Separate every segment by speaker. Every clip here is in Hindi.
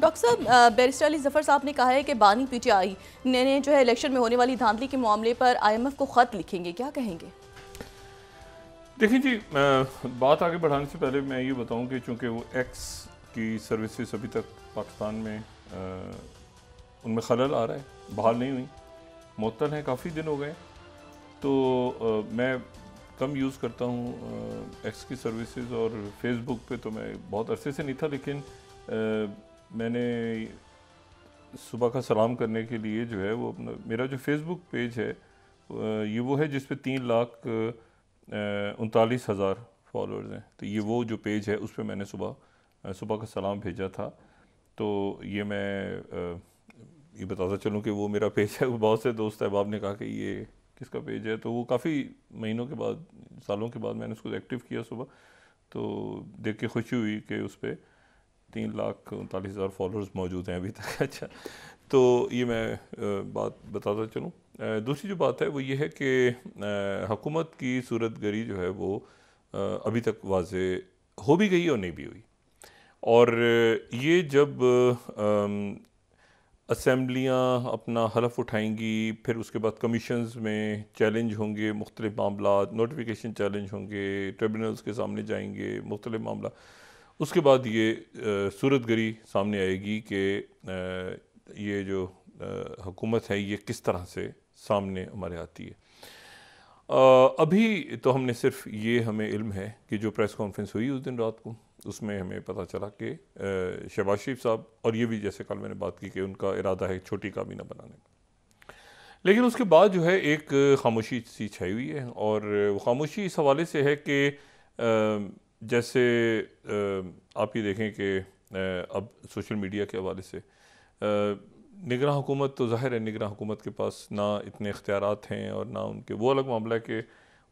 Speaker 1: डॉक्टर साहब, बैरिस्टर अली ज़फ़र साहब ने कहा है कि बानी पीटीआई ने जो है इलेक्शन में होने वाली धांधली के मामले पर IMF को ख़त लिखेंगे, क्या कहेंगे?
Speaker 2: देखिए जी, बात आगे बढ़ाने से पहले मैं ये बताऊं कि चूंकि वो एक्स की सर्विसेज अभी तक पाकिस्तान में उनमें खलल आ रहा है, बहाल नहीं हुई, मुअत्तल हैं, काफ़ी दिन हो गए। तो मैं कम यूज़ करता हूँ एक्स की सर्विसेज, और फेसबुक पे तो मैं बहुत अरसे से नहीं था, लेकिन मैंने सुबह का सलाम करने के लिए जो है वो अपना मेरा जो फेसबुक पेज है ये वो है जिस पे 3,39,000 फॉलोअर्स हैं। तो ये वो जो पेज है उस पे मैंने सुबह का सलाम भेजा था। तो ये मैं ये बताता चलूँ कि वो मेरा पेज है। वो बहुत से दोस्त अहबाब ने कहा कि ये किसका पेज है, तो वो काफ़ी महीनों के बाद, सालों के बाद मैंने उसको एक्टिव किया सुबह, तो देख के खुशी हुई कि उस पर 3,39,000 फॉलोअर्स मौजूद हैं अभी तक। अच्छा, तो ये मैं बात बताता चलूँ। दूसरी जो बात है वो ये है कि हुकूमत की सूरत गरी जो है वो अभी तक वाज़े हो भी गई और नहीं भी हुई। और ये जब असम्बलियाँ अपना हलफ उठाएंगी, फिर उसके बाद कमीशंस में चैलेंज होंगे, मुख्तलिफ मामला, नोटिफिकेशन चैलेंज होंगे, ट्रिब्यूनल्स के सामने जाएंगे, मुख्तलिफ मामला, उसके बाद ये सूरत गरी सामने आएगी कि ये जो हुकूमत है ये किस तरह से सामने हमारे आती है। अभी तो हमने सिर्फ ये हमें इल्म है कि जो प्रेस कॉन्फ्रेंस हुई उस दिन रात को, उसमें हमें पता चला कि शहबाज शरीफ साहब, और ये भी जैसे कल मैंने बात की कि उनका इरादा है छोटी काबीना बनाने का, लेकिन उसके बाद जो है एक खामोशी सी छाई हुई है। और वो खामोशी इस हवाले से है कि जैसे आप ये देखें कि अब सोशल मीडिया के हवाले से निगरान हुकूमत, तो ज़ाहिर है निगरान हुकूमत के पास ना इतने इख्तियारात हैं और ना उनके, वो अलग मामला है कि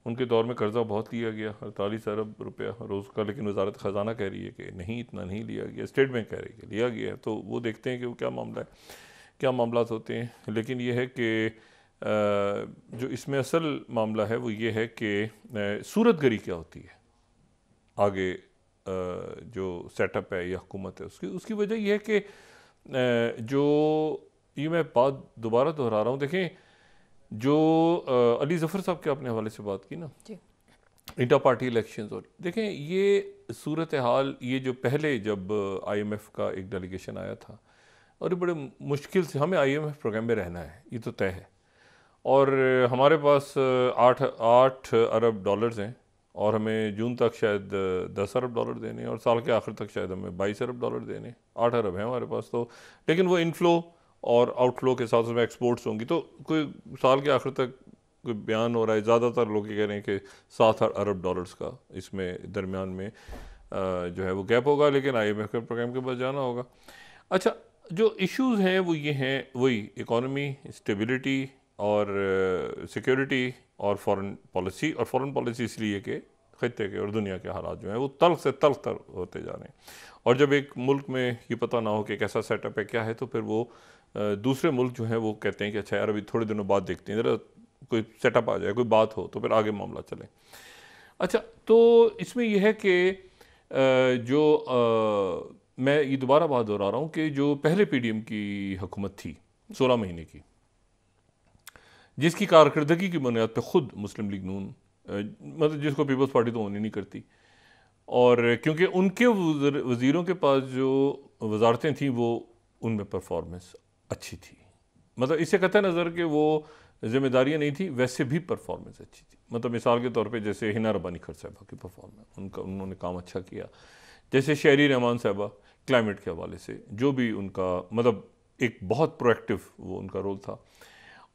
Speaker 2: उनके दौर में कर्ज़ा बहुत लिया गया, 48 अरब रुपया रोज़ का, लेकिन वजारत ख़जाना कह रही है कि नहीं, इतना नहीं लिया गया, स्टेट बैंक कह रही है कि लिया गया है। तो वो देखते हैं कि वो क्या मामला है, क्या मामलात होते हैं। लेकिन ये है कि जो इसमें असल मामला है वो ये है कि सूरत गरी क्या होती है आगे, जो सेटअप है या हुकूमत है उसकी वजह यह है कि जो, ये मैं बात दोबारा दोहरा रहा हूँ, देखें जो अली ज़फ़र साहब के आपने हवाले से बात की ना, इंटर पार्टी इलेक्शंस, और देखें ये सूरत हाल, ये जो पहले जब IMF का एक डेलीगेशन आया था, और ये बड़े मुश्किल से हमें IMF प्रोग्राम में रहना है, ये तो तय है, और हमारे पास 8 अरब डॉलर्स हैं, और हमें जून तक शायद 10 अरब डॉलर देने, और साल के आखिर तक शायद हमें 22 अरब डॉलर देने। 8 अरब हैं हमारे पास, तो लेकिन वो इनफ्लो और आउटफ्लो के साथ उसमें एक्सपोर्ट्स होंगी, तो कोई साल के आखिर तक कोई बयान हो रहा है, ज़्यादातर लोग ये कह रहे हैं कि 7 अरब डॉलर्स का इसमें दरमियान में जो है वो गैप होगा, लेकिन IMF के प्रोग्राम के पास जाना होगा। अच्छा, जो इश्यूज़ हैं वो ये हैं, वही इकॉनमी, स्टेबिलिटी और सिक्योरिटी और फॉरेन पॉलिसी। और फॉरेन पॉलिसी इसलिए कि खत्ते के और दुनिया के हालात जो हैं वो तल्ख से तल्ख तर होते जा रहे हैं, और जब एक मुल्क में ये पता ना हो कि कैसा सेटअप है, क्या है, तो फिर वो दूसरे मुल्क जो हैं वो कहते हैं कि अच्छा यार अभी थोड़े दिनों बाद देखते हैं, ज़रा कोई सेटअप आ जाए, कोई बात हो, तो फिर आगे मामला चले। अच्छा, तो इसमें यह है कि जो मैं ये दोबारा बात दोहरा रहा हूँ कि जो पहले PDM की हुकूमत थी 16 महीने की, जिसकी कारकर्दगी की बुनियाद पर ख़ुद मुस्लिम लीग नून, मतलब जिसको पीपल्स पार्टी तो होनी नहीं करती, और क्योंकि उनके वज़ीरों के पास जो वजारतें थीं वो उनमें परफॉर्मेंस अच्छी थी, मतलब इससे कतई नज़र कि वो जिम्मेदारियाँ नहीं थी, वैसे भी परफॉर्मेंस अच्छी थी। मतलब मिसाल के तौर पे जैसे हिना रब्बानी खर साहबा की परफॉर्मेंस, उन्होंने काम अच्छा किया, जैसे शहरी रहमान साहबा क्लाइमेट के हवाले से जो भी उनका, मतलब एक बहुत प्रोएक्टिव वो उनका रोल था,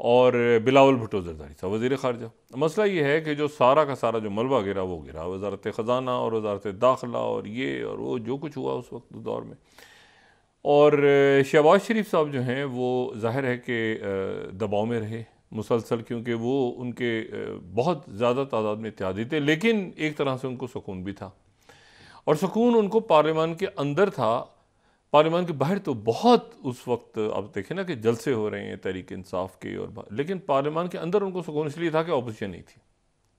Speaker 2: और बिलावल भुट्टो जरदारी साहब वज़ीर ख़ारजा। मसला ये है कि जो सारा का सारा जो मलबा गिरा वो गिरा वजारत ख़जाना और वजारत दाखिला और ये और वो जो कुछ हुआ उस वक्त दौर में। और शहबाज शरीफ साहब जो हैं वो ज़ाहिर है कि दबाव में रहे मुसलसल, क्योंकि वो उनके बहुत ज़्यादा तादाद में इत्तेहादी थे, लेकिन एक तरह से उनको सुकून भी था, और सुकून उनको पार्लियामान के अंदर था। पार्लियामान के बाहर तो बहुत उस वक्त आप देखें ना कि जलसे हो रहे हैं तहरीक इंसाफ के और लेकिन पार्लियामान के अंदर उनको सुकून इसलिए था कि ऑपोजिशन नहीं थी,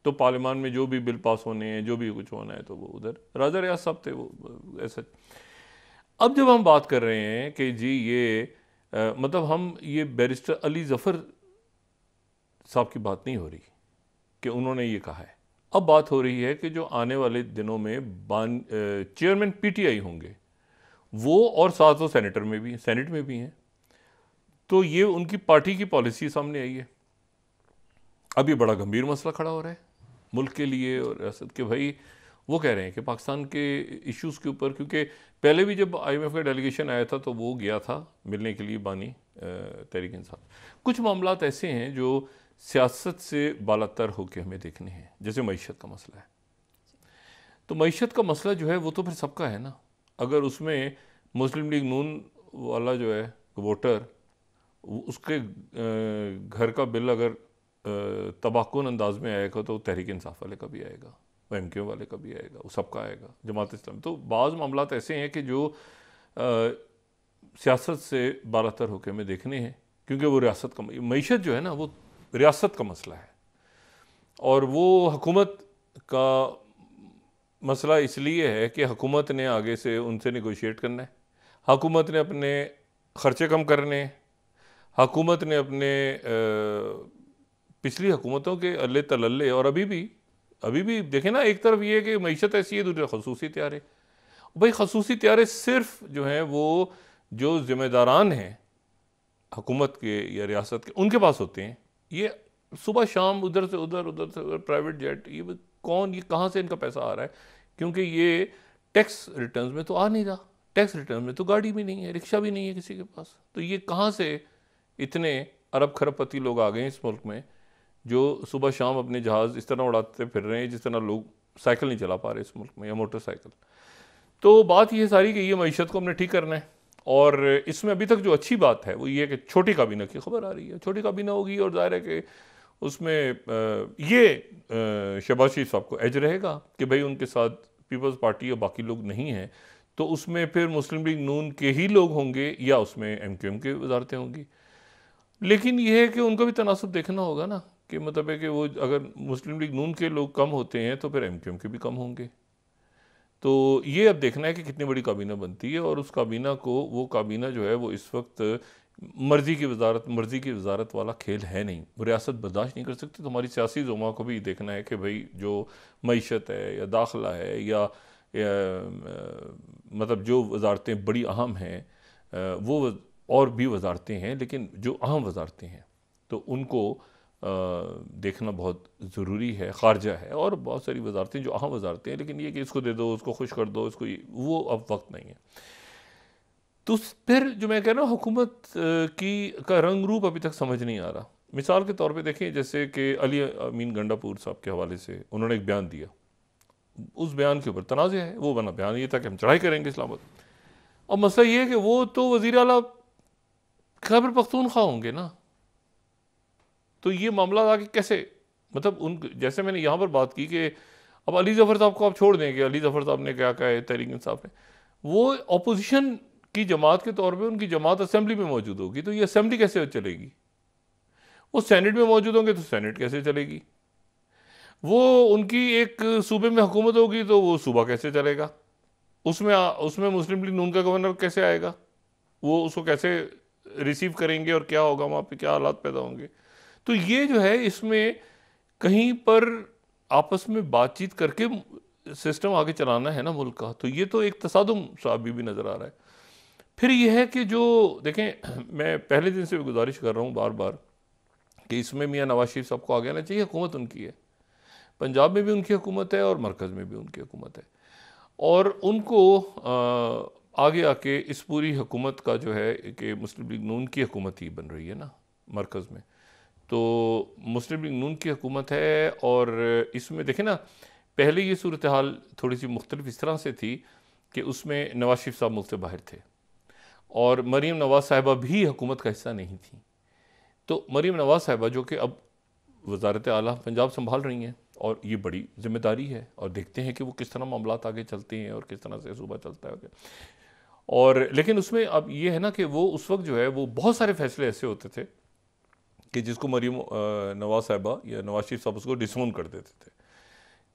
Speaker 2: तो पार्लियामान में जो भी बिल पास होने हैं, जो भी कुछ होना है, तो वो उधर राजा रियाज साहब थे, वो ऐसा। अब जब हम बात कर रहे हैं कि जी ये मतलब हम ये बैरिस्टर अली ज़फ़र साहब की बात नहीं हो रही कि उन्होंने ये कहा है। अब बात हो रही है कि जो आने वाले दिनों में चेयरमैन पीटीआई होंगे वो, और साथ वो सेनेटर में भी हैं, सेनेट में भी हैं। तो ये उनकी पार्टी की पॉलिसी सामने आई है। अब ये बड़ा गंभीर मसला खड़ा हो रहा है मुल्क के लिए और रियासत के। भाई वो कह रहे हैं कि पाकिस्तान के इश्यूज़ के ऊपर, क्योंकि पहले भी जब IMF का डेलीगेशन आया था तो वो गया था मिलने के लिए बानी तहरीक इंसाफ। कुछ मामलात ऐसे हैं जो सियासत से बालातर होकर हमें देखने हैं, जैसे मईशत का मसला है। तो मईशत का मसला जो है वो तो फिर सबका है ना। अगर उसमें मुस्लिम लीग नून वाला जो है वोटर, उसके घर का बिल अगर तबाहकुन अंदाज में आएगा तो तहरीक इंसाफ वाले का भी आएगा, वो MQ वाले का भी आएगा, वो सबका आएगा, जमात इस्लामी। तो बाज़ मामलात ऐसे हैं कि जो सियासत से बालातर होकर हमें देखने हैं, क्योंकि वो रियासत का मईशत जो है ना वो रियासत का मसला है। और वो हुकूमत का मसला इसलिए है कि हुकूमत ने आगे से उनसे नेगोशिएट करना है, हुकूमत ने अपने ख़र्चे कम करने, हुकूमत ने अपने पिछली हुकूमतों के अल्ले तलल्ले, और अभी भी देखें ना, एक तरफ ये है कि मईशत ऐसी है, दूसरी खसूसी त्यारे। भाई खसूसी त्यारे सिर्फ जो हैं वो जो ज़िम्मेदारान हैं हुकूमत के या रियासत के, उनके पास होते हैं। ये सुबह शाम उधर से उधर प्राइवेट जेट, ये कौन, ये कहाँ से इनका पैसा आ रहा है? क्योंकि ये टैक्स रिटर्न्स में तो आ नहीं रहा। टैक्स रिटर्न में तो गाड़ी भी नहीं है, रिक्शा भी नहीं है किसी के पास। तो ये कहाँ से इतने अरब खरबपति लोग आ गए हैं इस मुल्क में, जो सुबह शाम अपने जहाज़ इस तरह उड़ाते फिर रहे हैं जिस तरह लोग साइकिल नहीं चला पा रहे इस मुल्क में, या मोटरसाइकिल। तो बात ये सारी कि ये मईशत को हमने ठीक करना है। और इसमें अभी तक जो अच्छी बात है वो ये है कि छोटी काबीना की खबर आ रही है। छोटी काबीना होगी और जाहिर है कि उसमें ये शहबाज शरीफ साहब को एज रहेगा कि भाई उनके साथ पीपल्स पार्टी और बाकी लोग नहीं हैं, तो उसमें फिर मुस्लिम लीग नून के ही लोग होंगे या उसमें MQM की वजारतें होंगी। लेकिन यह है कि उनका भी तनासब देखना होगा ना, कि मतलब है कि वो अगर मुस्लिम लीग नून के लोग कम होते हैं तो फिर MQM के भी कम होंगे। तो ये अब देखना है कि कितनी बड़ी काबीना बनती है, और उस काबीना को, वो काबीना जो है वो इस वक्त मर्ज़ी की वजारत वाला खेल है नहीं। वो रियासत बर्दाश्त नहीं कर सकती। तो हमारी सियासी ज़ुमा को भी देखना है कि भाई जो मईशत है या दाखिला है या मतलब जो वजारतें बड़ी अहम हैं, वो और भी वजारतें हैं, लेकिन जो अहम वजारतें हैं तो उनको देखना बहुत ज़रूरी है। ख़ारजा है और बहुत सारी वजारतें जो अहम वजारतें हैं, लेकिन ये कि इसको दे दो, उसको खुश कर दो, इसको, वो अब वक्त नहीं है। तो फिर जो मैं कह रहा हूँ, हुकूमत का रंग रूप अभी तक समझ नहीं आ रहा। मिसाल के तौर पे देखें, जैसे कि अली अमीन गंडापुर साहब के हवाले से उन्होंने एक बयान दिया, उस बयान के ऊपर तनाज़ है। वो बना बयान ये था कि हम चढ़ाई करेंगे इस्लामाबाद। और मसला ये है कि वो तो वज़ीर आला खैबर पख्तूनख्वा होंगे ना, तो ये मामला आगे कैसे, मतलब उन, जैसे मैंने यहाँ पर बात की कि अब अली ज़फ़र साहब को आप छोड़ देंगे, अली ज़फ़र साहब ने क्या कहा है तहरीक इंसाफ ने, वो अपोजिशन की जमात के तौर पे उनकी जमात असेंबली में मौजूद होगी, तो ये असेंबली कैसे चलेगी? वो सेनेट में मौजूद होंगे तो सेनेट कैसे चलेगी? वो उनकी एक सूबे में हुकूमत होगी तो वो सूबा कैसे चलेगा? उसमें मुस्लिम लीग नून का गवर्नर कैसे आएगा? वो उसको कैसे रिसीव करेंगे और क्या होगा वहाँ पे, क्या हालात पैदा होंगे? तो ये जो है, इसमें कहीं पर आपस में बातचीत करके सिस्टम आगे चलाना है ना मुल्क का। तो ये तो एक तसादुम सा अभी भी नज़र आ रहा है। फिर यह है कि जो देखें, मैं पहले दिन से भी गुजारिश कर रहा हूँ बार बार कि इसमें मियाँ नवाज शरीफ साहब को आगे आना चाहिए। हुकूमत उनकी है, पंजाब में भी उनकी हुकूमत है और मरकज़ में भी उनकी हुकूमत है, और उनको आगे आके इस पूरी हुकूमत का जो है कि मुस्लिम लीग नून की हुकूमत ही बन रही है ना मरकज़ में, तो मुस्लिम लीग नून की हुकूमत है। और इसमें देखें ना, पहले ये सूरत हाल थोड़ी सी मुख्तलिफ इस तरह से थी कि उसमें नवाज शरीफ साहब मुल्क से बाहर थे और मरीम नवाज़ साहिबा भी हुकूमत का हिस्सा नहीं थी। तो मरीम नवाज़ साहिबा जो कि अब वज़ारत आला पंजाब संभाल रही हैं, और ये बड़ी जिम्मेदारी है, और देखते हैं कि वो किस तरह मामलात आगे चलते हैं और किस तरह से सूबा चलता है। और लेकिन उसमें अब ये है ना कि वो उस वक्त जो है वो बहुत सारे फैसले ऐसे होते थे कि जिसको मरीम नवाज़ साहिबा या नवाज शरीफ साहब उसको डिसोन कर देते थे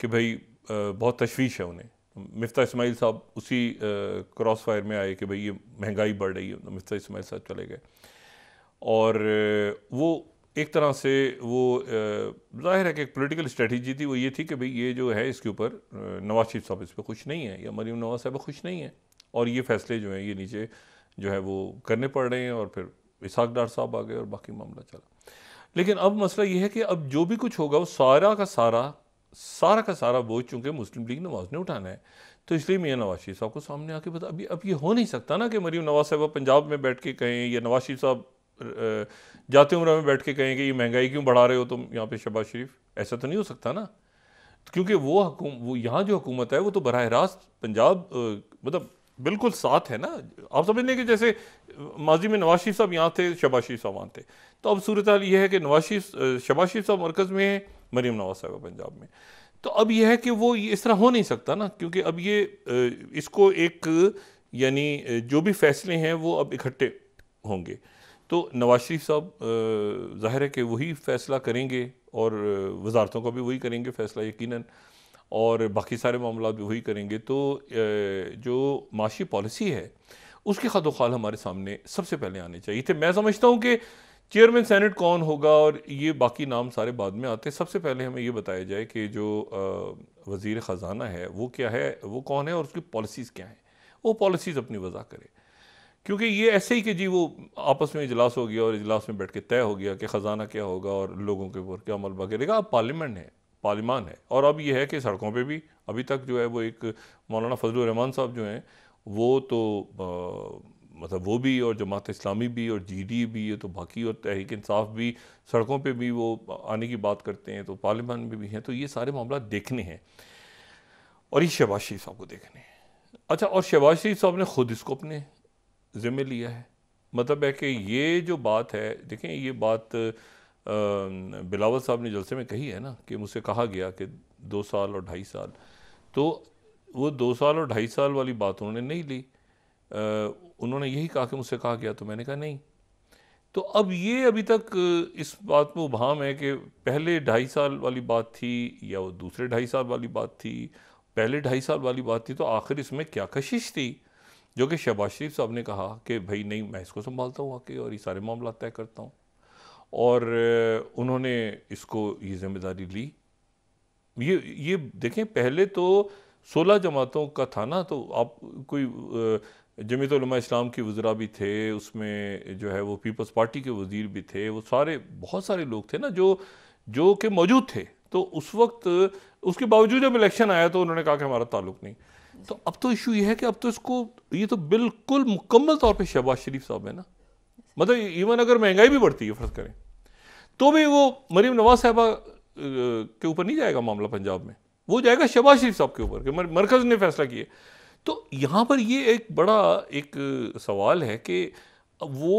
Speaker 2: कि भाई बहुत तशवीश है उन्हें मिफ्ता इस्माइल साहब उसी क्रॉस फायर में आए कि भाई ये महंगाई बढ़ रही है, तो मिफ्ता इस्माइल साहब चले गए। और वो एक तरह से वो जाहिर है कि एक पॉलिटिकल स्ट्रेटजी थी, वो ये थी कि भाई ये जो है इसके ऊपर नवाज शरीफ साहब इस पर खुश नहीं है या मरीम नवाज साहब खुश नहीं है, और ये फैसले जो हैं ये नीचे जो है वो करने पड़ रहे हैं। और फिर इसहाक डार साहब आ गए और बाकी मामला चला। लेकिन अब मसला ये है कि अब जो भी कुछ होगा वो सारा का सारा बोझ चूंकि मुस्लिम लीग नवाज ने उठाना है, तो इसलिए मियाँ नवाज शरीफ साहब को सामने आके बता, अभी अब ये हो नहीं सकता ना कि मरीम नवाज साहब पंजाब में बैठ के कहें या नवाज शरीफ साहब जाते उम्र में बैठ के कहें कि ये महंगाई क्यों बढ़ा रहे हो तुम यहाँ पे शहबाज शरीफ। ऐसा तो नहीं हो सकता ना, क्योंकि वो यहाँ जो हुकूमत है वो तो बराह रास्त पंजाब मतलब बिल्कुल साथ है ना। आप समझ लें कि जैसे माजी में नवाज शरीफ साहब यहाँ थे, शहबाज शरीफ साहब वहाँ थे, तो अब सूरत हाल ये है कि शहबाज शरीफ साहब मरकज़ में है, मरीम नवाज साहब पंजाब में। तो अब यह है कि वो इस तरह हो नहीं सकता ना, क्योंकि अब ये इसको एक यानी जो भी फैसले हैं वो अब इकट्ठे होंगे। तो नवाज शरीफ साहब ज़ाहिर है कि वही फ़ैसला करेंगे और वजारतों का भी वही करेंगे फ़ैसला यकीनन, और बाकी सारे मामला भी वही करेंगे। तो जो माशी पॉलिसी है उसके खदोखाल हमारे सामने सबसे पहले आने चाहिए थे। मैं समझता हूँ कि चेयरमैन सेनेट कौन होगा और ये बाकी नाम सारे बाद में आते, सबसे पहले हमें ये बताया जाए कि जो वज़ीर ख़जाना है वो क्या है, वो कौन है और उसकी पॉलिसीज़ क्या हैं, वो पॉलिसीज़ अपनी वज़ा करे। क्योंकि ये ऐसे ही कि जी वो आपस में इजलास हो गया और इजलास में बैठ के तय हो गया कि ख़जाना क्या होगा और लोगों के ऊपर क्या अमल करेगा। अब पार्लियामान है, और अब ये है कि सड़कों पे भी अभी तक जो है वो एक मौलाना फजलुर रहमान साहब जो हैं वो तो मतलब वो भी और जमात इस्लामी भी और GD भी है, तो बाकी और तहरीक इंसाफ भी सड़कों पे भी वो आने की बात करते हैं, तो पार्लियामान में भी हैं। तो ये सारे मामला देखने हैं और ये शहबाज शरीफ साहब को देखने हैं। अच्छा, और शहबाज शरीफ साहब ने खुद इसको अपने ज़िम्मे लिया है। मतलब है कि ये जो बात है, देखें ये बात बिलावल साहब ने जलसे में कही है ना कि मुझसे कहा गया कि 2 साल और 2.5 साल, तो वो 2 साल और 2.5 साल वाली बात उन्होंने नहीं ली। उन्होंने यही कहा कि मुझसे कहा गया, तो मैंने कहा नहीं। तो अब ये अभी तक इस बात में उबहम है कि पहले 2.5 साल वाली बात थी या वो दूसरे 2.5 साल वाली बात थी। पहले 2.5 साल वाली बात थी तो आखिर इसमें क्या कशिश थी जो कि शहबाज शरीफ साहब ने कहा कि भाई नहीं, मैं इसको संभालता हूँ आके और ये सारे मामला तय करता हूँ, और उन्होंने इसको ये जिम्मेदारी ली। ये देखें, पहले तो 16 जमातों का था ना, तो आप कोई जमीयत उलमा इस्लाम के वज़रा भी थे उसमें, जो है वो पीपल्स पार्टी के वज़ीर भी थे, वो सारे बहुत सारे लोग थे ना जो कि मौजूद थे। तो उस वक्त उसके बावजूद जब इलेक्शन आया तो उन्होंने कहा कि हमारा ताल्लुक़ नहीं। तो अब तो इशू ये है कि अब तो इसको ये तो बिल्कुल मुकम्मल तौर पे शहबाज शरीफ साहब है ना। मतलब इवन अगर महंगाई भी बढ़ती है फ़र्ज़ करें तो भी वो मरीम नवाज साहबा के ऊपर नहीं जाएगा मामला पंजाब में, वो जाएगा शहबाज शरीफ साहब के ऊपर कि मरकज़ ने फैसला किया। तो यहाँ पर ये एक बड़ा एक सवाल है कि वो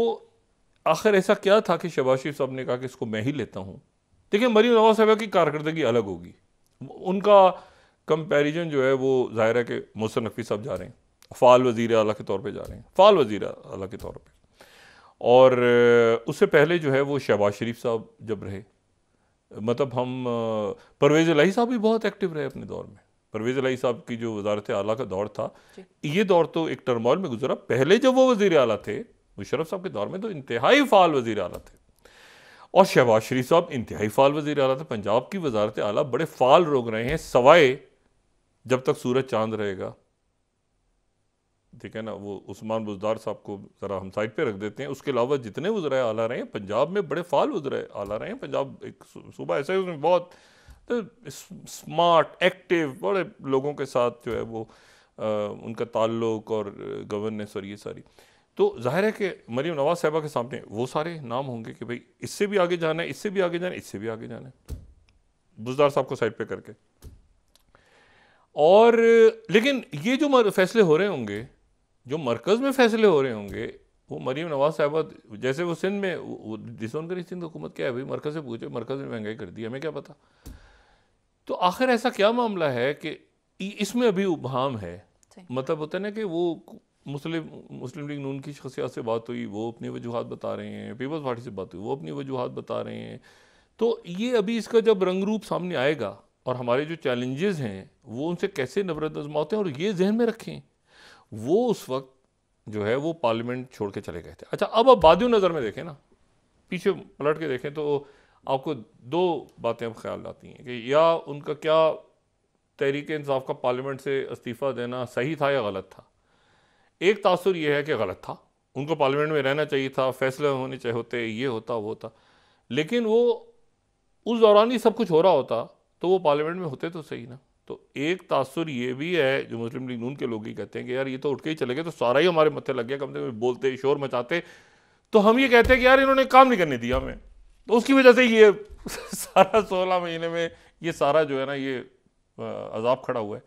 Speaker 2: आखिर ऐसा क्या था कि शहबाज शरीफ साहब ने कहा कि इसको मैं ही लेता हूँ। देखिए, मरीम नवाज साहबा की कारकर्दगी अलग होगी, उनका कंपैरिजन जो है वो ज़ाहिर है कि मोहसिन नकवी साहब जा रहे हैं, फ़ाल वज़ीर आला के तौर पे जा रहे हैं, फ़ाल वज़ीर आला के तौर पे, और उससे पहले जो है वो शहबाज शरीफ साहब जब रहे, मतलब हम परवेज़ इलाही साहब भी बहुत एक्टिव रहे अपने दौर में। परवेज़ इलाही साहब की जो वज़ारत आला का दौर था, ये दौर तो एक टर्मोइल में गुजरा। पहले जब वो वज़ीर आला थे मुशर्रफ साहब के दौर में तो इंतहाई फ़ाल वज़ीर आला थे, और शहबाज शरीफ साहब इंतहाई फ़ाल वज़ीर आला थे। पंजाब की वज़ारत आला बड़े फ़ाल लोग रहे हैं, सवाए जब तक सूरज चांद रहेगा। ठीक है ना, वो उस्मान बुज़दार साहब को ज़रा हम साइड पे रख देते हैं, उसके अलावा जितने वज़राए आला रहे हैं पंजाब में बड़े फ़ाल वज़राए आला रहे हैं। पंजाब एक सूबा ऐसा है उसमें बहुत स्मार्ट एक्टिव बड़े लोगों के साथ जो है वो उनका ताल्लुक और गवर्नेंस और ये सारी। तो जाहिर है कि मरीम नवाज साहिबा के सामने वो सारे नाम होंगे कि भाई इससे भी आगे जाना है, इससे भी आगे जाना है, इससे भी आगे जाना है, बुज़दार साहब को साइड पे करके। और लेकिन ये जो फैसले हो रहे होंगे, जो मरकज़ में फैसले हो रहे होंगे, वो मरीम नवाज साहिबा जैसे वो सिंध में डिसोन करी, सिंध हुकूमत क्या है भाई, मरकज़ से पूछे, मरकज़ ने महंगाई कर दी, हमें क्या पता। तो आखिर ऐसा क्या मामला है कि इसमें अभी उबहम है। मतलब होता है ना कि वो मुस्लिम लीग नून की शख्सियत से बात हुई, वो अपनी वजूहात बता रहे हैं, पीपल्स पार्टी से बात हुई, वो अपनी वजूहात बता रहे हैं। तो ये अभी इसका जब रंग रूप सामने आएगा और हमारे जो चैलेंजेस हैं वो उनसे कैसे नबरद आज़मा होते हैं, और ये जहन में रखें। वो उस वक्त जो है वो पार्लियामेंट छोड़ के चले गए थे। अच्छा, अब आप बादियों नज़र में देखें ना, पीछे पलट के देखें तो आपको दो बातें अब ख्याल आती हैं कि या उनका क्या तहरीक इंसाफ का पार्लियामेंट से इस्तीफ़ा देना सही था या गलत था। एक तासुर ये है कि गलत था, उनको पार्लियामेंट में रहना चाहिए था, फैसले होने चाहिए होते, ये होता वो होता, लेकिन वो उस दौरान ही सब कुछ हो रहा होता तो वो पार्लियामेंट में होते तो सही ना। तो एक तासुर ये भी है जो मुस्लिम लीग नून के लोग ही कहते हैं कि यार ये तो उठ के ही चले गए, तो सारा ही हमारे मत्थे लग गया, कम से कम बोलते शोर मचाते तो हम ये कहते हैं कि यार इन्होंने काम नहीं करने दिया हमें, तो उसकी वजह से ये सारा 16 महीने में ये सारा जो है ना ये अजाब खड़ा हुआ है।